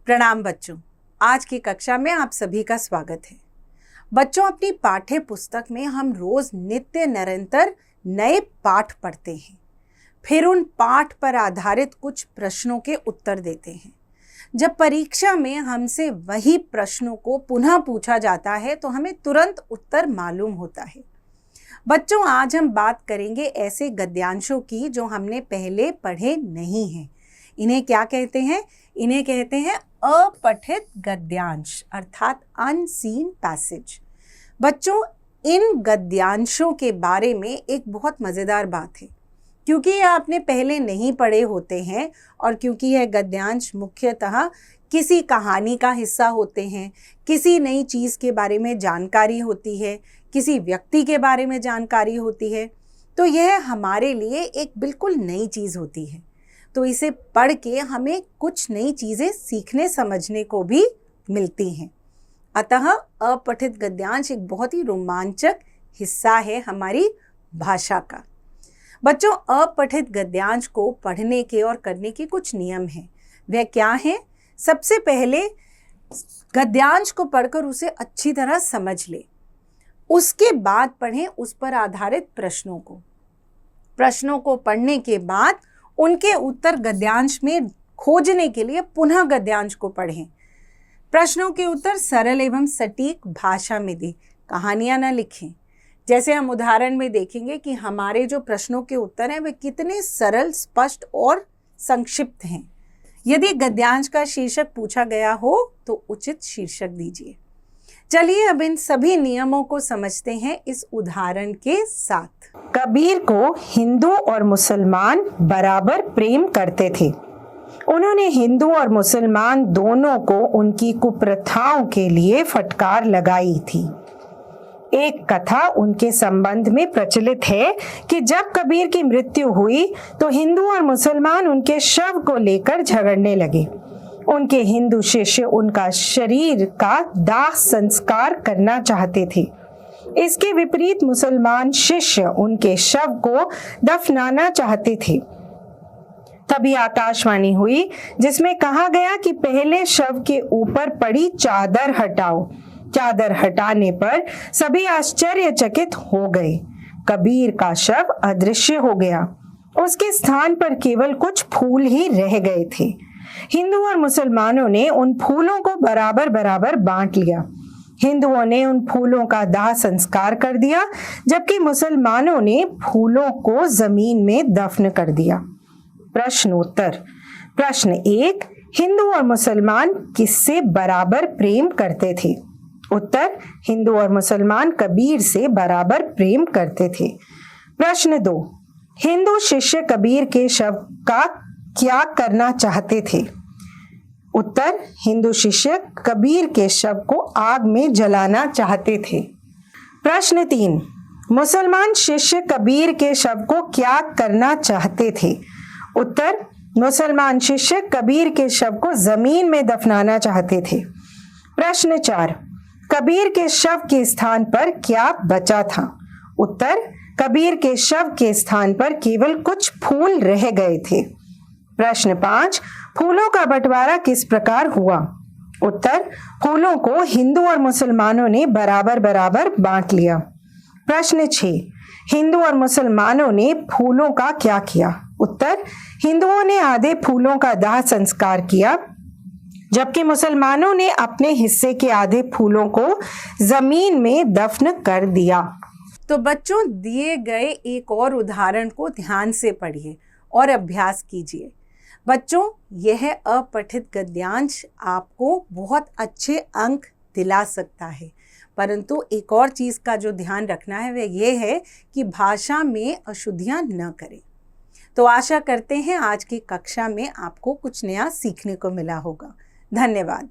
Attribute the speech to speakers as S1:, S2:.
S1: प्रणाम बच्चों। आज की कक्षा में आप सभी का स्वागत है। बच्चों, अपनी पाठ्य पुस्तक में हम रोज नित्य निरंतर नए पाठ पढ़ते हैं, फिर उन पाठ पर आधारित कुछ प्रश्नों के उत्तर देते हैं। जब परीक्षा में हमसे वही प्रश्नों को पुनः पूछा जाता है तो हमें तुरंत उत्तर मालूम होता है। बच्चों, आज हम बात करेंगे ऐसे गद्यांशों की जो हमने पहले पढ़े नहीं हैं। इन्हें क्या कहते हैं? इन्हें कहते हैं अपठित गद्यांश, अर्थात अनसीन पैसेज। बच्चों, इन गद्यांशों के बारे में एक बहुत मज़ेदार बात है, क्योंकि ये आपने पहले नहीं पढ़े होते हैं और क्योंकि यह गद्यांश मुख्यतः किसी कहानी का हिस्सा होते हैं, किसी नई चीज़ के बारे में जानकारी होती है, किसी व्यक्ति के बारे में जानकारी होती है, तो यह हमारे लिए एक बिल्कुल नई चीज़ होती है। तो इसे पढ़ के हमें कुछ नई चीज़ें सीखने समझने को भी मिलती हैं। अतः अपठित गद्यांश एक बहुत ही रोमांचक हिस्सा है हमारी भाषा का। बच्चों, अपठित गद्यांश को पढ़ने के और करने के कुछ नियम हैं। वह क्या हैं? सबसे पहले गद्यांश को पढ़कर उसे अच्छी तरह समझ ले, उसके बाद पढ़ें उस पर आधारित प्रश्नों को। प्रश्नों को पढ़ने के बाद उनके उत्तर गद्यांश में खोजने के लिए पुनः गद्यांश को पढ़ें। प्रश्नों के उत्तर सरल एवं सटीक भाषा में दें, कहानियां न लिखें। जैसे हम उदाहरण में देखेंगे कि हमारे जो प्रश्नों के उत्तर हैं वे कितने सरल, स्पष्ट और संक्षिप्त हैं। यदि गद्यांश का शीर्षक पूछा गया हो तो उचित शीर्षक दीजिए। चलिए अब इन सभी नियमों को समझते हैं इस उदाहरण के साथ।
S2: कबीर को हिंदू और मुसलमान बराबर प्रेम करते थे। उन्होंने हिंदू और मुसलमान दोनों को उनकी कुप्रथाओं के लिए फटकार लगाई थी। एक कथा उनके संबंध में प्रचलित है कि जब कबीर की मृत्यु हुई तो हिंदू और मुसलमान उनके शव को लेकर झगड़ने लगे। उनके हिंदू शिष्य उनका शरीर का दाह संस्कार करना चाहते थे। इसके विपरीत मुसलमान शिष्य उनके शव को दफनाना चाहते थे। तभी आकाशवाणी हुई जिसमें कहा गया कि पहले शव के ऊपर पड़ी चादर हटाओ। चादर हटाने पर सभी आश्चर्यचकित हो गए। कबीर का शव अदृश्य हो गया। उसके स्थान पर केवल कुछ फूल ही रह गए थे। हिंदू और मुसलमानों ने उन फूलों को बराबर बराबर बांट लिया। हिंदुओं ने उन फूलों का दाह संस्कार कर दिया, जबकि मुसलमानों ने फूलों को जमीन में दफन कर दिया। प्रश्नोत्तर। प्रश्न 1, हिंदू और मुसलमान किससे बराबर प्रेम करते थे? उत्तर, हिंदू और मुसलमान कबीर से बराबर प्रेम करते थे। प्रश्न 2, हिंदू शिष्य कबीर के शव का क्या करना चाहते थे? उत्तर, हिंदू शिष्य कबीर के शव को आग में जलाना चाहते थे। प्रश्न 3, मुसलमान शिष्य कबीर के शव को क्या करना चाहते थे? उत्तर, मुसलमान शिष्य कबीर के शव को जमीन में दफनाना चाहते थे। प्रश्न 4, कबीर के शव के स्थान पर क्या बचा था? उत्तर, कबीर के शव के स्थान पर केवल कुछ फूल रह गए थे। प्रश्न 5, फूलों का बंटवारा किस प्रकार हुआ? उत्तर, फूलों को हिंदू और मुसलमानों ने बराबर बराबर बांट लिया। प्रश्न 6, हिंदू और मुसलमानों ने फूलों का क्या किया? उत्तर, हिंदुओं ने आधे फूलों का दाह संस्कार किया, जबकि मुसलमानों ने अपने हिस्से के आधे फूलों को जमीन में दफन कर दिया।
S1: तो बच्चों, दिए गए एक और उदाहरण को ध्यान से पढ़िए और अभ्यास कीजिए। बच्चों, यह अपठित गद्यांश आपको बहुत अच्छे अंक दिला सकता है, परंतु एक और चीज़ का जो ध्यान रखना है वह यह है कि भाषा में अशुद्धियाँ न करें। तो आशा करते हैं आज की कक्षा में आपको कुछ नया सीखने को मिला होगा। धन्यवाद।